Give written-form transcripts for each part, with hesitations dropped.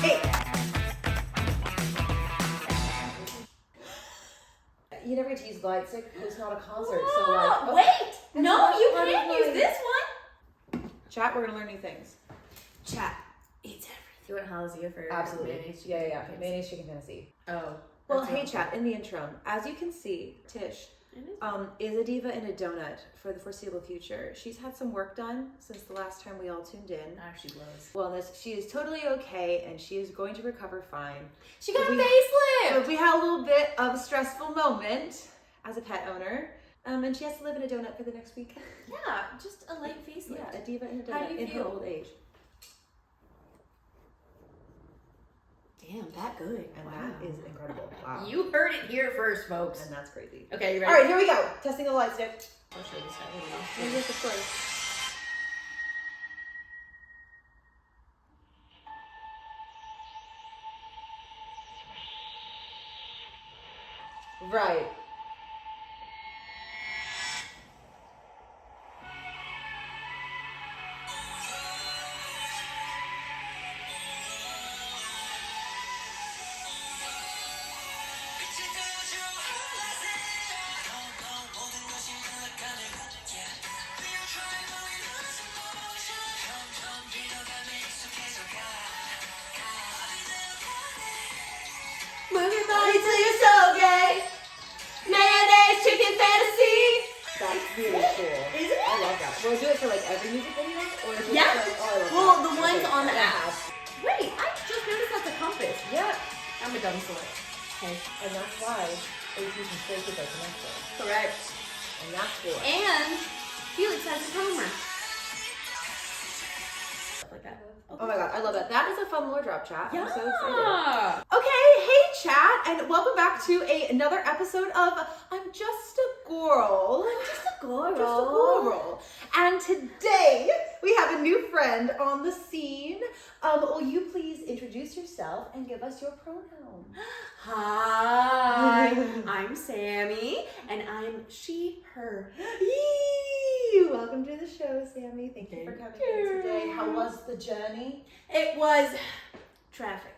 Hey! You never get to use lightstick. It's not a concert, so like... Oh, wait! No, you can't use this one! Chat, we're gonna learn new things. Chat, it's everything. Do you want halazia for Absolutely. mayonnaise? Yeah. Mayonnaise chicken fantasy. Oh. Well, hey chat, in the intro, as you can see, Tish is a diva in a donut for the foreseeable future. She's had some work done since the last time we all tuned in. She blows. Wellness, she is totally okay and she is going to recover fine. She got a facelift! But we had a little bit of a stressful moment as a pet owner. And she has to live in a donut for the next week. Yeah, just a light facelift. Yeah, a diva in a donut How do you in feel? her old age. Damn, that good. And that is incredible. Wow. You heard it here first, folks. And that's crazy. Okay, you ready? All right, here we go. Testing the light stick. I'll show this guy. Yes, of course. Right. Move your body till you're so gay. Mayonnaise chicken fantasy. That's really cool. Isn't it? I love that. Will we do it for like every music video? Or is it Yeah. like, oh, I love Well, that. the ones Okay, on the yeah. app. Wait, I just noticed that's a compass. Yeah. I'm a dumb sort. Okay. And that's why Ateez and Stray Kids are connected. Correct. And that's cool. And Felix has a timer. Like that. Oh my god, I love that. That is a fun lore drop, chat. Yeah. I'm so excited. Okay, hey chat, and welcome back to another episode of I'm Just a Gorl. I'm just a girl. Just a Gorl. And today we have a new friend on the scene. Will you please introduce yourself and give us your pronoun? Hi, I'm Sammy, and I'm she, her. Yee! Welcome to the show, Sammy. Thank you for coming in today. How was the journey? It was traffic.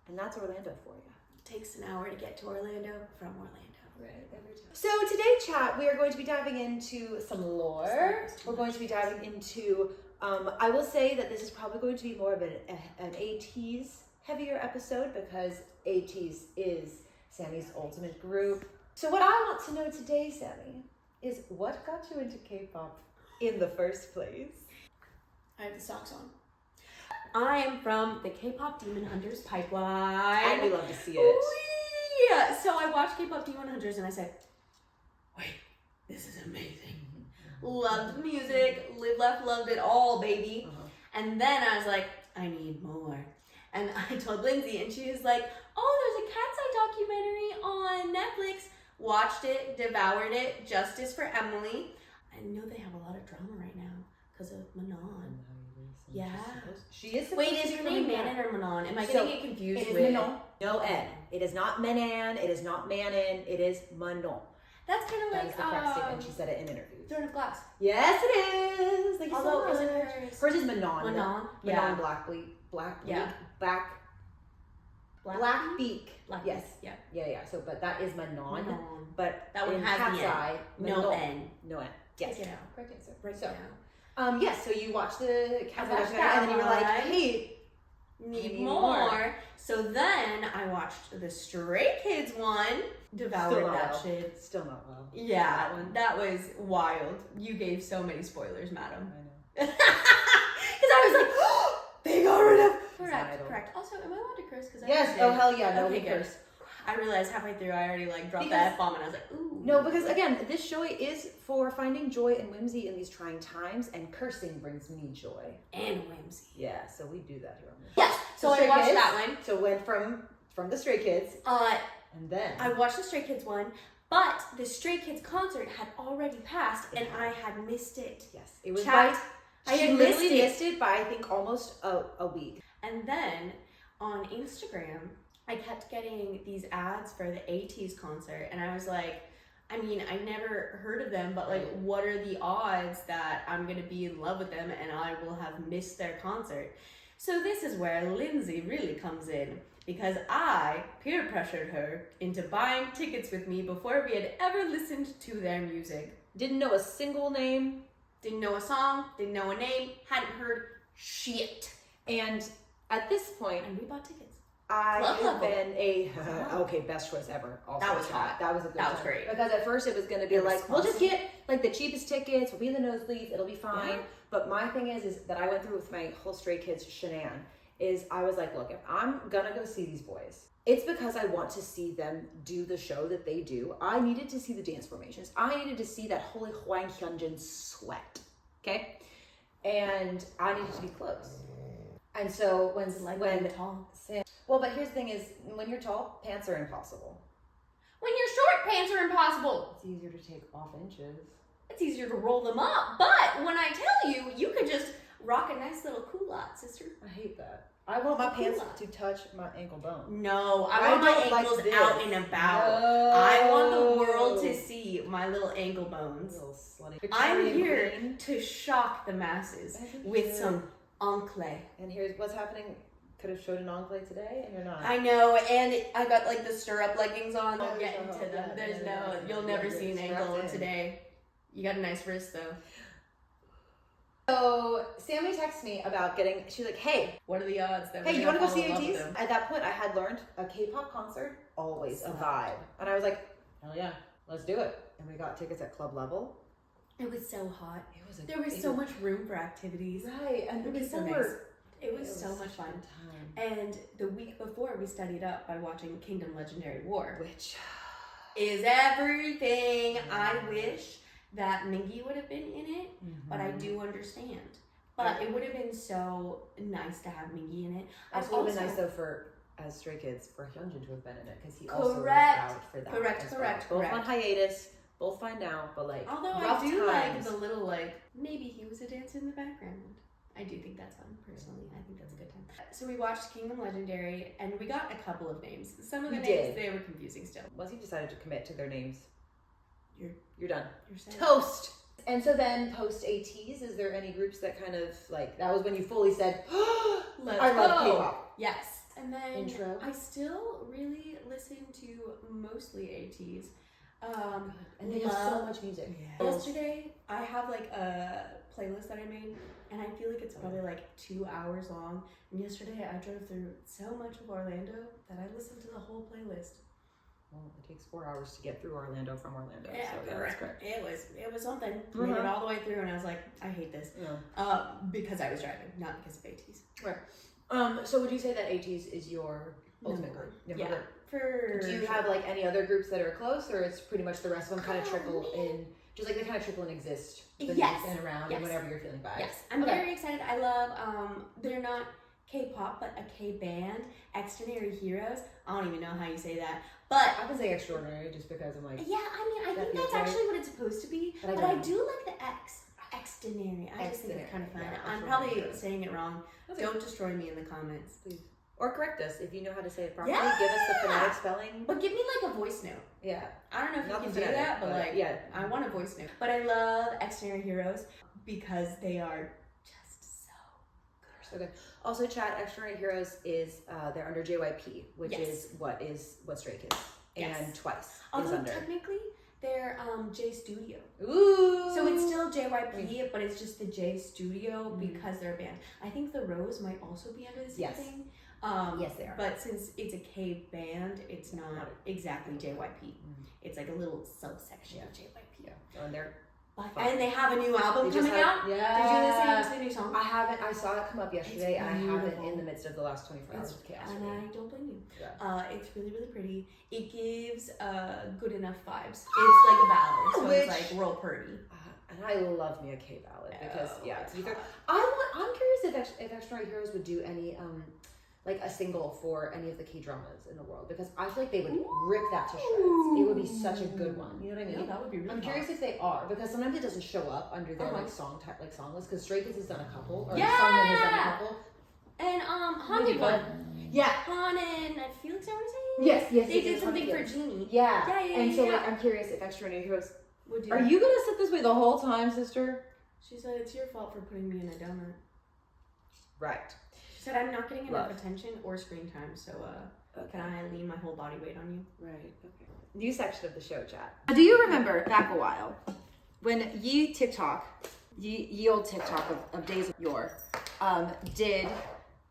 And that's Orlando for you. Takes an hour to get to Orlando from Orlando. Right, every time. So today, chat, we are going to be diving into some lore. We're going to be diving into, I will say that this is probably going to be more of an Ateez heavier episode because Ateez is Sammy's ultimate group. So what I want to know today, Sammy, is what got you into K-pop in the first place? I have the socks on. I am from the Kpop Demon Hunters pipeline. And we love to see it. Ooh, yeah. So I watched Kpop Demon Hunters and I said, wait, this is amazing. Loved the music, lived, left, loved it all, baby. And then I was like, I need more. And I told Lindsay and she was like, oh, there's a Cat's Eye documentary on Netflix. Watched it, devoured it, Justice for Emily. I know they have a lot of drama right now because of Manon. Yeah. She is. Wait, is her name Manon or Manon? Am I So, getting it confused It is with? Manon. No N. It is not Menan. It is not Manon. It is Manon. That's kind of That like is the correct statement. She said it in interviews. Throne of Glass. Yes, it is. Thank you Although so isn't much. hers? Hers is Manon. Manon. Manon Yeah. Black Yeah. Black Beak. Black Yes. Beak, Yeah. So, but that is Manon. Manon. But That one in has Cat's the N. Eye, No Manon. N. No N. Yes. Take it out. Correct answer. Break So, it down. yes. So you watched the Cat's Eye watched documentary, that and then you were like, one. hey. Need need more. more. So then I watched the Stray Kids one. Devoured Still not that well. shit. Still not well. Yeah, That one. that was wild. You gave so many spoilers, madam. I know. Because I was like, oh, they got rid of. Idol. Correct. Also, am I allowed to curse? Because Yes. Oh hell yeah. No, Okay, we good. curse. I realized halfway through I already like dropped the Because- F-bomb and I was like, ooh. No, because again, this show is for finding joy and whimsy in these trying times, and cursing brings me joy. And whimsy. Yeah, so we do that here on this. Yes. So The I Stray watched Kids. that one. So went from the Stray Kids, and then I watched the Stray Kids one, but the Stray Kids concert had already passed and I had missed it. yes, it was Chat, by I she had literally missed it. missed it by I think almost a week. And then on Instagram, I kept getting these ads for the Ateez concert, and I was like, I mean, I never heard of them, but like, what are the odds that I'm gonna be in love with them and I will have missed their concert? So this is where Lindsay really comes in, because I peer pressured her into buying tickets with me before we had ever listened to their music. Didn't know a single name. Didn't know a song, didn't know a name, hadn't heard shit. And at this point, And we bought tickets. I Club have level. been okay, best choice ever. Also That was hot. That was a good That was time. great. Because at first it was going to be It was like, we'll just awesome. get like the cheapest tickets, we'll be in the nosebleeds, it'll be fine. Yeah. But my thing is that I went through with my whole Stray Kids shenan, is I was like, look, if I'm going to go see these boys, it's because I want to see them do the show that they do. I needed to see the dance formations. I needed to see that holy Hwang Hyunjin sweat. Okay? And I needed to be close. And so when tall. well, but here's the thing is, when you're tall, pants are impossible. When you're short, pants are impossible. It's easier to take off inches. It's easier to roll them up. But when I tell you, you could just rock a nice little culotte, sister. I hate that. I want my pants Culotte. to touch my ankle bone. No, I I want my don't like ankles this. out and about. No. I want the world to see my little ankle bones. Little slutty. I'm Victorian here queen. to shock the masses That's with cute. some enclay. And here's what's happening. Could have showed an enclay today, and you're not. I know, and I got like the stirrup leggings on. Oh, I'll get into them. yeah, There's yeah, no, yeah, you'll yeah, never yeah, see an strapped ankle in. today. You got a nice wrist though. So Sammy texted me about getting. She's like, "Hey, What are the odds that hey, we're you want to gonna go fall see in love with Ateez?" them? At that point, I had learned a K-pop concert always a vibe, and I was like, "Hell yeah, let's do it!" And we got tickets at club level. It was so hot. It was There was so much room for activities. right, and It was so people nice. were. It was so much fun. Time. And the week before, we studied up by watching Kingdom Legendary War. Which Is everything. I wish that Mingy would have been in it, but Mm-hmm. I do understand. But it would have been so nice to have Mingy in it. It would have been nice though for as Stray Kids for Hyunjin to have been in it because he also was Correct. out for that. Correct, as correct, well. correct. Both on hiatus, both fine now, but like Although rough I do like times. the little maybe he was a dancer in the background. I do think that's fun, personally. I think that's a good time. So we watched Kingdom Legendary, and we got a couple of names. Some of the We names, did. they were confusing still. Once you decided to commit to their names, you're done. You're saying? Toast. And so then post Ateez, is there any groups that kind of like that was when you fully said, Let's I love go. K-pop. Yes. And then Intro. I still really listen to mostly Ateez. And they have so much music. Yesterday, I have like a playlist that I made, and I feel like it's probably like 2 hours long. And yesterday, I drove through so much of Orlando that I listened to the whole playlist. Well, it takes 4 hours to get through Orlando from Orlando. Yeah, so yeah, that's correct. It was something. Made it all the way through, and I was like, I hate this. Yeah. Because I was driving, not because of Ateez. Right. So would you say that Ateez is your ultimate Number group? one. Number Yeah. one. Do you have like any other groups that are close, or it's pretty much the rest of them kind of trickle in? Just like they kind of trickle and exist, Yes. and around, Yes. and whenever you're feeling vibes. Yes, I'm Okay. very excited. I love, they're not K-pop, but a K-band, Extraordinary Heroes. I don't even know how you say that. But, I can say extraordinary just because I'm like, yeah, I mean, I That think feels that's right. actually what it's supposed to be. But I But I don't. do like the Extraordinary. I just think it's kind of fun. Yeah, I'm extraordinary. probably saying it wrong. Okay. Don't destroy me in the comments. please. Or correct us if you know how to say it properly. Yeah. Give us the phonetic spelling. But give me like a voice note. Yeah. I don't know if Not you can the do phonetic, that, but like, yeah. I want a voice note. But I love Extraordinary Heroes because they are just so So good. Also, chat Extraordinary Heroes is they're under JYP, which Yes. is what Stray Kids Yes. and Twice is Although under. technically they're J Studio. Ooh. So it's still JYP, but it's just the J Studio because they're a band. I think the Rose might also be under the same Yes. thing. Yes, they are. But since it's a K band, it's not exactly JYP. It's like a little subsection of JYP. Yeah. And they're But, fun. and they have a new album They just coming had- out. yeah. Did you listen to the new song? I haven't. I saw it come up yesterday, It's and I haven't beautiful. in the midst of the last 24 hours of chaos. And I don't blame you. Yeah. It's really, really pretty. It gives good enough vibes. It's like a ballad, so it's Which- like real pretty. And I love me a K ballad because it's either hot. I'm curious if Extraordinary Heroes would do any like a single for any of the K dramas in the world, because I feel like they would rip that to shreds. It would be such a good one. You know what I mean? Yeah, that would be really I'm curious hot. if they are, because sometimes it doesn't show up under their like song list, because Stray Kids has done a couple, or Yeah! Songhwa has done a couple. And Maybe Haunted one. one. Yeah. Han and Felix, I want to say? Yes. They did something for Genie. Yeah. Yeah, And so yeah. like I'm curious if Extraordinary Heroes. Would you? Are you gonna sit this way the whole time, sister? She said it's your fault for putting me in a donut. Right. She said I'm not getting enough Love. attention or screen time, so can I lean my whole body weight on you? Right. Okay. New section of the show, chat. Do you remember back a while when ye old TikTok of days of yore, did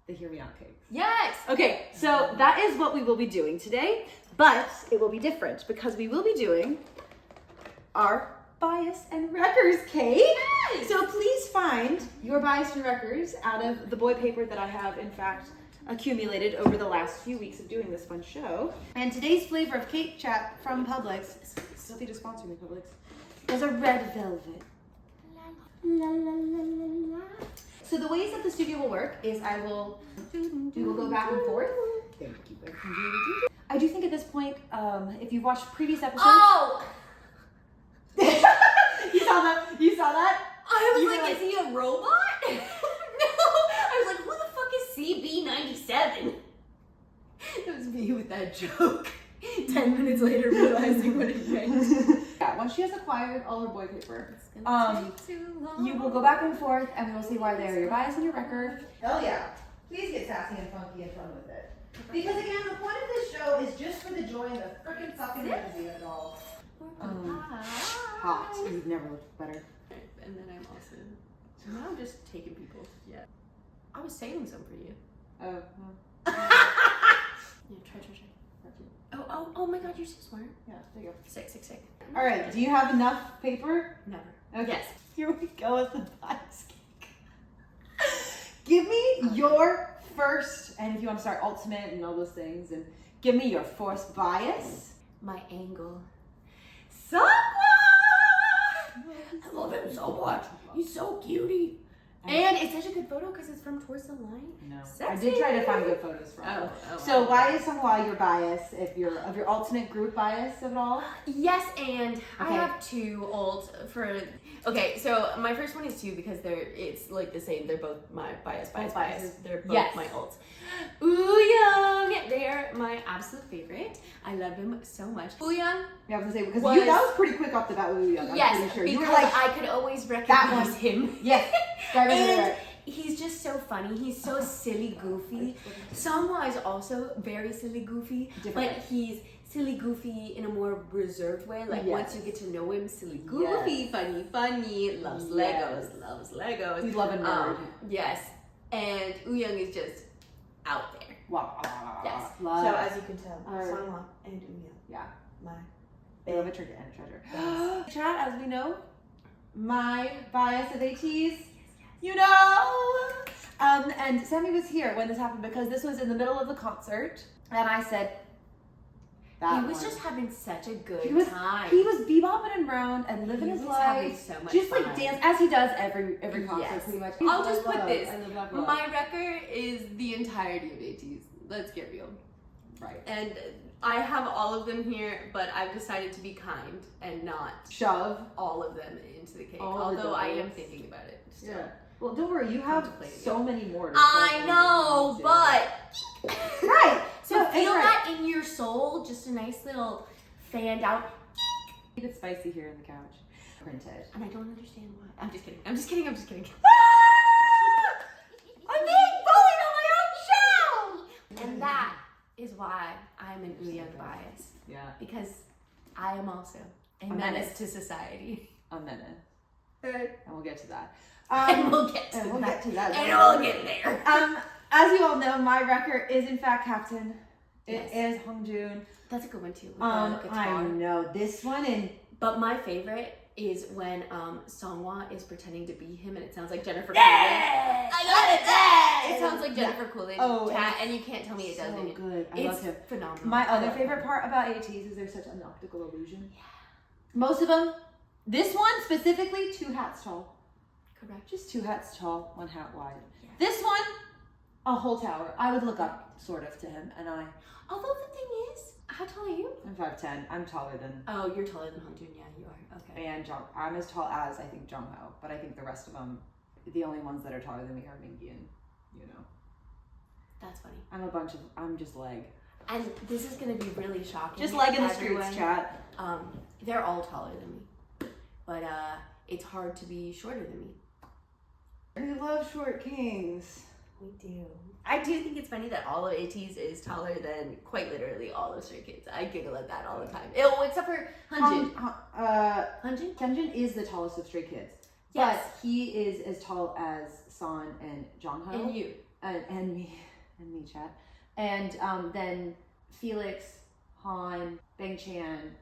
the Hear Me Out cakes? Yes. Okay, so that is what we will be doing today, but it will be different because we will be doing our bias and wreckers cake. Yes. So please find your bias and wreckers out of the boy paper that I have, in fact, accumulated over the last few weeks of doing this fun show. And today's flavor of cake, chat, from Publix, Sophie to sponsor me, Publix, is a red velvet. La, la, la, la, la. So the ways that the studio will work is we will go back and forth. I do think at this point, if you've watched previous episodes. Oh! You saw that? I was You like, were is he a robot? No! I was like, who the fuck is CB97? It was me with that joke. 10 minutes later, realizing what it meant. Yeah, once she has acquired all her boy paper, It's gonna take too long. you will go back and forth and we will see why they are your bias and your wrecker. Hell yeah. Please get sassy and funky and fun with it. Because again, the point of this show is just for the joy and the freaking fucking whimsy of it all. Hot. You've never looked better. And then I'm also. So now I'm just taking people. Yeah. I was saving some for you. Oh, Yeah, try. Oh my god, you're so smart. yeah, there you go. Sick. All right, do you have enough paper? Never. Okay. Yes. Here we go with the bias cake. Give me your first, and if you want to start ultimate and all those things, and give me your first bias. My angle. Songhwa! I love him so much. He's so cutie. And it's such a good photo because it's from Towards the Light. No. I Sexy. did try to find good photos from Oh, him. oh, So oh. why is Songhwa your bias of your ultimate group bias of it all? Yes, and I Okay. have two old for. Okay, so my first one is two because it's like the same. They're both my bias. biases. They're both Yes. my ults. Ooyoung, they are my absolute favorite. I love them so much. Ooyoung, Yeah, I was gonna say because Was- that was pretty quick off the bat with you. I'm yes, pretty sure. because You were like, I could always one. recognize him. yes, right. And he's just so funny. He's so silly, goofy. Songhwa is also very silly, goofy, Different. but he's silly, goofy in a more reserved way. Like Yes. once you get to know him, silly, goofy, funny, loves Yes. Legos. You love a nerd. Yes, and Ooyoung is just out there. Wow. Yes. Love. So as you can tell, Alright. Songhwa and Ooyoung, Yeah. my They have a treasure and a treasure. Chat, as we know, my bias of Ateez, you know. And Sammy was here when this happened because this was in the middle of the concert, and I said, he was just having such a good He was- time. he was bebopping around and living He his was having life, so much just fun. like dance as he does every concert Yes. pretty much. I'll just put this. I love love. My record is the entirety of Ateez. Let's get real. Right. And I have all of them here, but I've decided to be kind and not Shove. all of them into the cake. All the Although I am dogs. thinking about it. Still. Yeah. Well, don't worry. You have Contemplating so many more. To I stuff know, into. but Right. so No, it's feel right. that in your soul. Just a nice little fanned out. Keep it spicy here on the couch. Printed. And I don't understand why. I'm just kidding. I'm just kidding. I'm being bullied on my own show. And that is why I'm an Ooyoung bias. Yeah. Because I am also a A menace menace. to society. A minute. And we'll get to that. And we'll get to and we'll that. get to that. And we'll get there. As you all know, my record is in fact Captain. It Yes. is Hongjoon. That's a good one too. With the I guitar. know this one and But my favorite is when Songhwa is pretending to be him and it sounds like Jennifer Coolidge. yes! I got it! Yes! It sounds like Jennifer Coolidge. Oh, Chat, it's and you can't tell me it so doesn't. good. I It's love him. phenomenal. My I other love favorite him. part about Ateez is there's such an optical illusion. Yeah. Most of them, this one specifically, 2 hats tall. Correct. Just 2 hats tall, 1 hat wide. Yeah. This one, a whole tower. I would look up sort of to him, and Although the thing is, how tall are you? I'm 5'10". I'm taller than Oh, you're taller than Hongjoon. Yeah, you are. Okay. and I'm as tall as I think Jongho, but I think the rest of them, the only ones that are taller than me are Mingi and That's funny. I'm just leg. And this is gonna be really shocking. Just leg in the everyone. streets, chat. They're all taller than me, but it's hard to be shorter than me. We love short kings. We do. I do think it's funny that all of Ateez is taller than quite literally all of Stray Kids. I giggle at that all the time. Oh, except for Hunjin. Hunjin? Hyunjin is the tallest of Stray Kids. Yes. But he is as tall as Son and Jongho. And you. And me, Chad. And then Felix, Han, Bangchan,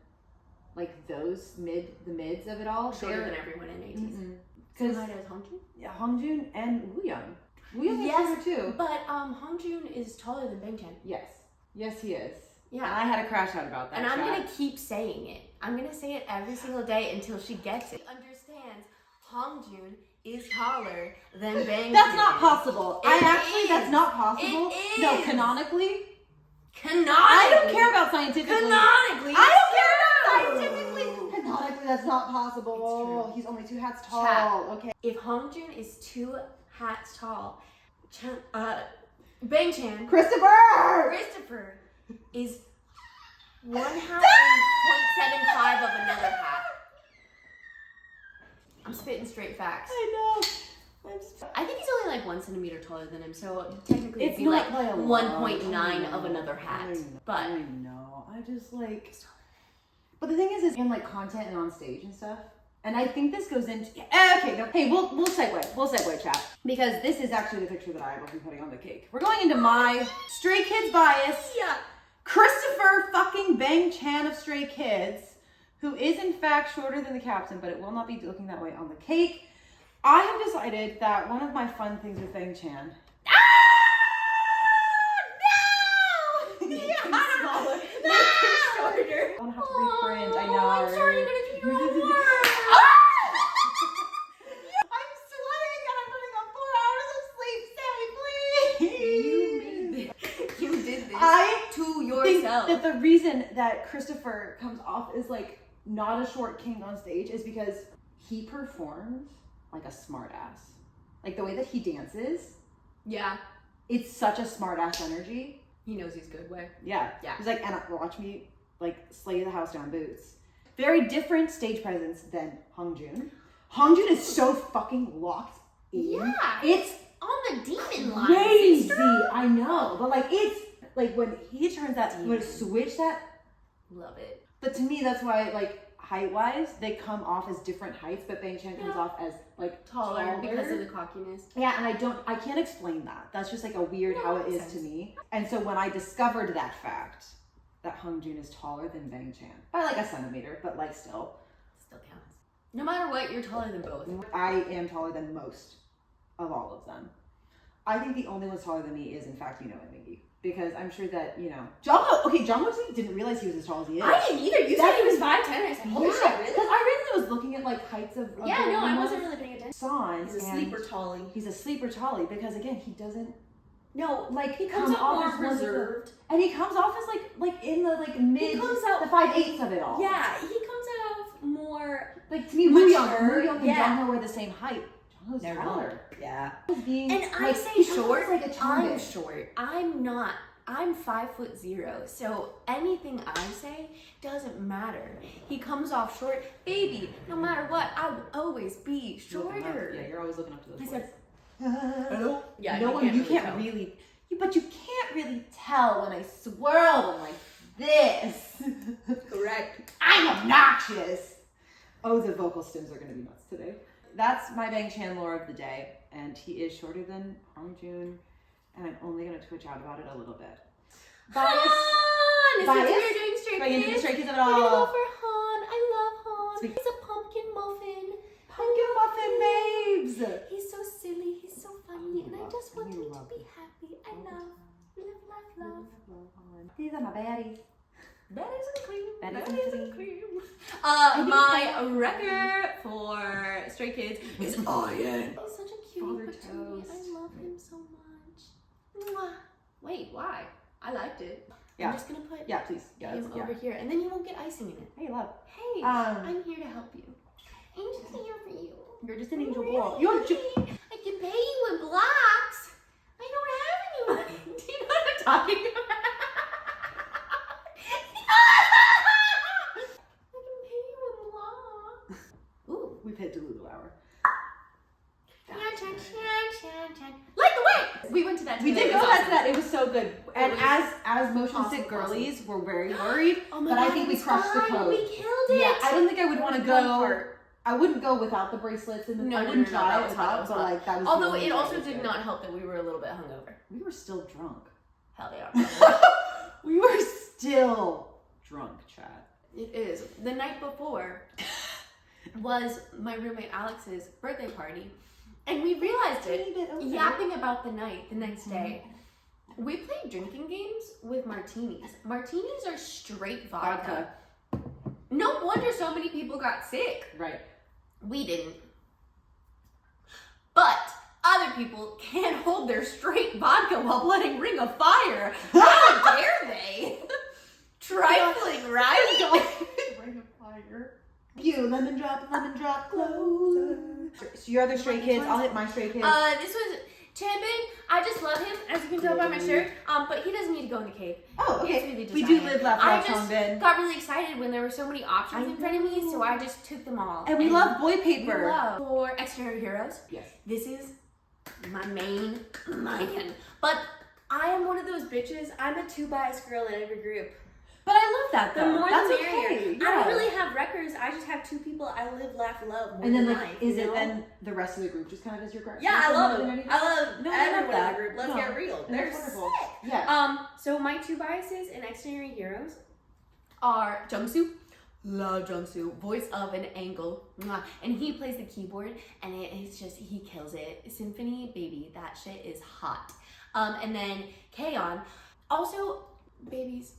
like those the mids of it all. Shorter than everyone in Ateez. Because Hongjun? Hongjun and Wooyoung. Wooyoung is shorter too. But Hongjun is taller than Bangchan. Yes, he is. Yeah. And I had a crash out about that. And I'm going to keep saying it. I'm going to say it every single day until she gets it. Understands Hongjun is taller than Bangchan. That's not possible. That's not possible. It is. No, canonically. Canonically. I don't care about scientifically. Canonically. I don't care about scientifically. Canonically, that's not possible. It's true. He's only 2 hats tall. Okay. If Hongjun is 2 hats tall, Bangchan Christopher is 1 hat and 0.75 of another hat. I'm spitting straight facts. I know. I think he's only like 1 centimeter taller than him, so technically it'd It's be not like by a lot. 1.9 of another hat. I know. I just like. But the thing is in like content and on stage and stuff. And I think this goes into okay. No, hey, we'll segue, chat, because this is actually the picture that I will be putting on the cake. We're going into my Stray Kids bias. Yeah. Christopher fucking Bangchan of Stray Kids, who is in fact shorter than the captain, but it will not be looking that way on the cake. I have decided that one of my fun things with Bangchan. Smaller. Shorter. I don't have to refringe. I know. I'm sorry, you're gonna do your homework. I'm sweating and I'm running on 4 hours of sleep. Sammy, please. You did this to think yourself. that the reason that Christopher comes off as like not a short king on stage is because he performs like a smartass. Like the way that he dances. Yeah. It's such a smartass energy. He knows he's good way. Yeah. Yeah. He's like, and watch me like slay the house down boots. Very different stage presence than Hongjun. Hongjun is so fucking locked in. Yeah. It's on the demon line. crazy. Sister. I know. But like it's like when he turns that when switch that. Love it. But to me that's why like height wise they come off as different heights, but Bangchan comes off as like taller because of the cockiness. Yeah, and I can't explain that. That's just like a weird how it is to me. And so when I discovered that fact, that Hongjun is taller than Bangchan by like a centimeter, but like still counts. No matter what, you're taller than both. I am taller than most of all of them. I think the only one taller than me is in fact and Mingy. Because I'm sure that, Jongho didn't realize he was as tall as he is. I didn't either. You said he was 5'10". I said, holy shit, really? Because I really was looking at like heights of I wasn't really paying attention. Son. He's a sleeper tally. He's a sleeper tally because again, he doesn't. No, like he comes off more reserved, and he comes off as like in the like mid. He comes out the 5/8 of it all. Yeah, he comes out more like to me. Wooyoung and Jongho are the same height. Jongho's taller. Yeah. Being, and I say short. Like a I'm short. I'm not. I'm 5'0", so anything I say doesn't matter. He comes off short, baby. No matter what, I would always be shorter. Yeah, you're always looking up to this. I said, hello. Yeah, you can't really, but you can't really tell when I swirl them like this. Correct. I'm obnoxious. Oh, the vocal stems are gonna be nuts today. That's my Bangchan lore of the day, and he is shorter than Hongjun. And I'm only going to twitch out about it a little bit. Han! Bias? You're doing Stray Kids. Stray Kids at We're gonna all. go for Han. I love Han. He's a pumpkin muffin. Pumpkin muffin babes. He's so silly. He's so funny. And I just want him to be happy. I love. These are my baddies. Baddies and cream. Baddies and cream. My record for Stray Kids is Ian. He's such a cutie patootie. I love him so much. Mwah. Wait, why? I liked it. Yeah. I'm just gonna put Please. him over here, and then you won't get icing in it. Hey, love. Hey, I'm here to help you. I'm just here for you. You're just an angel Really? girl. You're I can pay you in blocks. I don't have any money. Do you know what I'm talking about? I can pay you in blocks. Ooh. We've hit Delulu hour. Light the way! We went to that. We did go back to that. It was so good. And as motion awesome, sick girlies, we're very worried. But I think we crushed the code. We killed it. Yeah, I don't think I would want to go. I wouldn't go without the bracelets and I wouldn't try it without, but like that was. Although it also did not help that we were a little bit hungover. We were still drunk. Hell yeah. We were still drunk, Chad. It is. The night before was my roommate Alex's birthday party. And we realized yapping about the night the next day. We played drinking games with martinis. Martinis are straight vodka. No wonder so many people got sick. Right. We didn't. But other people can't hold their straight vodka while letting ring a fire. How dare they? Trifling, right? Ring a fire. You, lemon drop, closer. So your other Stray Kids, I'll hit my Stray Kids. This was Chanbin. I just love him, as you can tell by my shirt. But he doesn't need to go in the cave. Oh, okay. Really we do live, laugh, I love, just got really excited when there were so many options in front of me, so I just took them all. And we love boy paper. We love for extraordinary heroes. Yes. This is my main line. But I am one of those bitches. I'm a too biased girl in every group. But I love that though. The more that's the merrier. okay. Yeah. I don't really have records. I just have two people I live, laugh, love. More and then than like, life, is you it know? then the rest of the group just kind of is your group? Yeah, I love them. them. I love No, everyone in that. the group. Let's get real. They're wonderful. sick. Yeah. So my two biases in Extraordinary Heroes are Jungsu. Love Jungsu. Voice of an angle. Mwah. And he plays the keyboard and it's just, he kills it. Symphony, baby, that shit is hot. And then Kaon. Also, babies,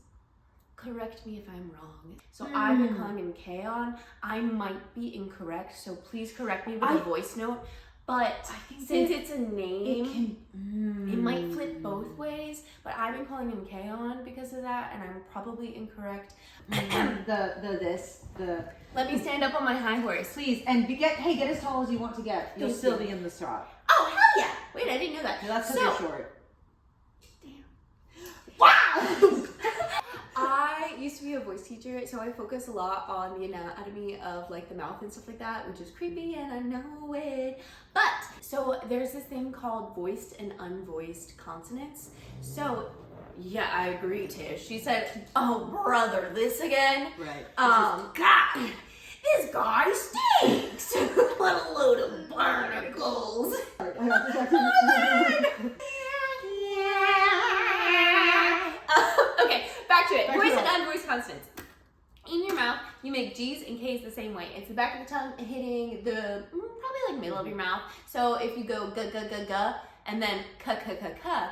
correct me if I'm wrong. So I've been calling him Kaon. I might be incorrect, so please correct me with a voice note. But since it's a name, it might flip both ways. But I've been calling him Kaon because of that, and I'm probably incorrect. Let me stand up on my high horse. Please, and get as tall as you want to get. You'll still be in the spot. Oh, hell yeah. Wait, I didn't know that. No, that's because you're short. Damn. Wow! I used to be a voice teacher, so I focus a lot on the anatomy of like the mouth and stuff like that, which is creepy and I know it. But, so there's this thing called voiced and unvoiced consonants. So, yeah, I agree, Tish. She said, oh, brother, this again? Right. God, this guy stinks. What a load of barnacles. Okay, back to it. Voice and unvoiced consonants. In your mouth, you make G's and K's the same way. It's the back of the tongue hitting the probably like middle of your mouth. So if you go g g g g and then k k k k,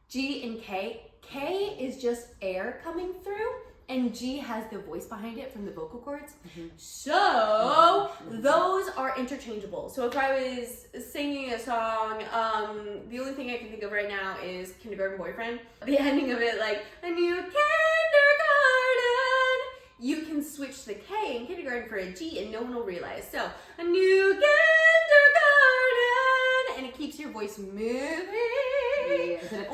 G and K is just air coming through, and G has the voice behind it from the vocal cords. So those are interchangeable. So if I was singing a song, the only thing I can think of right now is Kindergarten Boyfriend. The ending of it, like, a new kindergarten. You can switch the K in kindergarten for a G and no one will realize. So, a new kindergarten, and it keeps your voice moving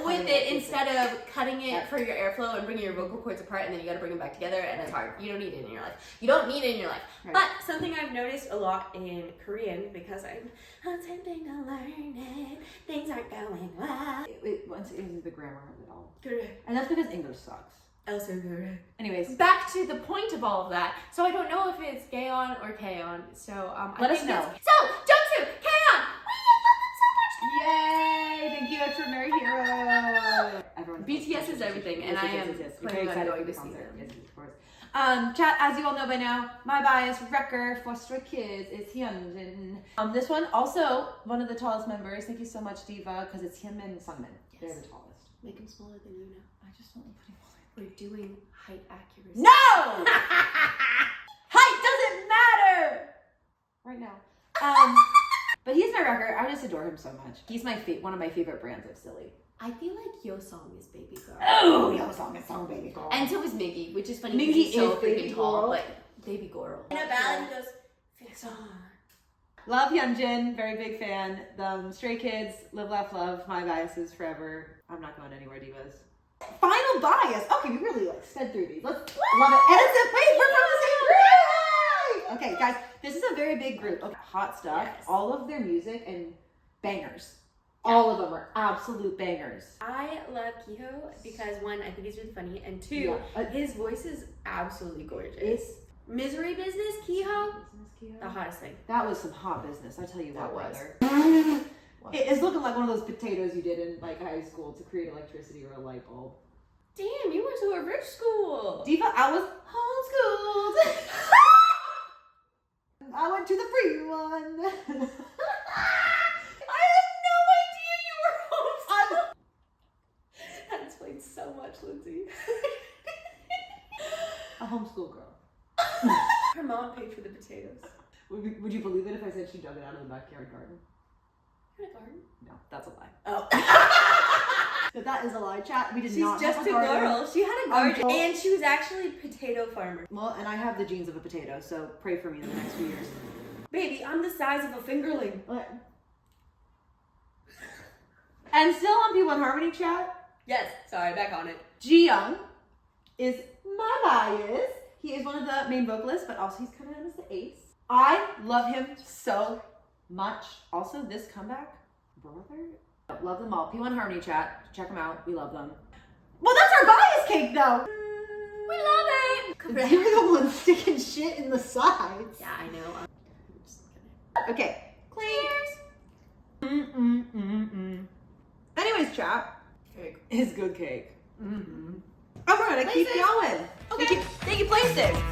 with it instead of cutting it for your airflow and bringing your vocal cords apart, and then you gotta bring them back together, and it's hard. You don't need it in your life. You don't need it in your life. Right. But something I've noticed a lot in Korean, because I'm attempting to learn it, things aren't going well. Once it is the grammar of it all. Correct. And that's because English sucks. Also correct. Anyways, back to the point of all of that. So I don't know if it's Gaon or Kaon. So let us know. So Jungsu, Kaon, we love them so much. Yay! Thank you, Extraordinary Hero. Everyone. BTS is everything, and I am planning on going to see them. Yes, of course. Chat, as you all know by now, my bias wrecker for Stray Kids is Hyunjin. This one also one of the tallest members. Thank you so much, Diva, because it's Hyunmin and Sungmin. Yes. They're the tallest. Make him smaller than you now. I just don't like putting more. We're doing height accuracy. No! Height doesn't matter! Right now. But he's my wrecker. I just adore him so much. He's my one of my favorite brands of silly. I feel like Yo Song is Baby Girl. Oh, Yo Song is so Baby Girl. And so is Miggy, which is funny. Miggy he's so is Baby freaking tall, Girl. but Baby Gorl. In a ballad, he goes, fix on. Love Hyunjin, very big fan. Stray Kids, live, laugh, love. My biases forever. I'm not going anywhere, divas. Final bias. Okay, we really sped through these. Let's love it. And it's wait, we're from the same group. Okay, guys, this is a very big group. Okay, hot stuff. Yes. All of their music and bangers. All of them are absolute bangers. I love Kehoe because one, I think he's really funny, and two, his voice is absolutely gorgeous. It's Misery Business, Kehoe, the hottest thing. that was some hot business. I tell you what, That was. brother. It's looking like one of those potatoes you did in like high school to create electricity or a light bulb. Damn, you went to a rich school. Diva, I was homeschooled. I went to the free one. I had no idea you were homeschooled. That explains so much, Lindsay. A homeschool girl. Her mom paid for the potatoes. Would you believe it if I said she dug it out of the backyard garden? In a garden? No, that's a lie. Oh. So that is a lie, chat. We did She's not just have a a garden. girl. She had a garden. Oh. And she was actually a potato farmer. Well, and I have the genes of a potato, so pray for me in the next few years. Baby, I'm the size of a fingerling. And still on P1 Harmony, chat, Yes. Sorry, back on it. Ji-young is my bias. He is one of the main vocalists, but also he's coming out as the ace. I love him so much. Also, this comeback, brother, love them all. P1 Harmony, chat, check them out. We love them. Well, that's our bias cake, though. We love it. You're the one sticking shit in the sides. Yeah, I know. Okay. Clears. Anyways, chat. Cake. Is good cake. And we're gonna keep Places. going. Okay. Thank you, PlayStation.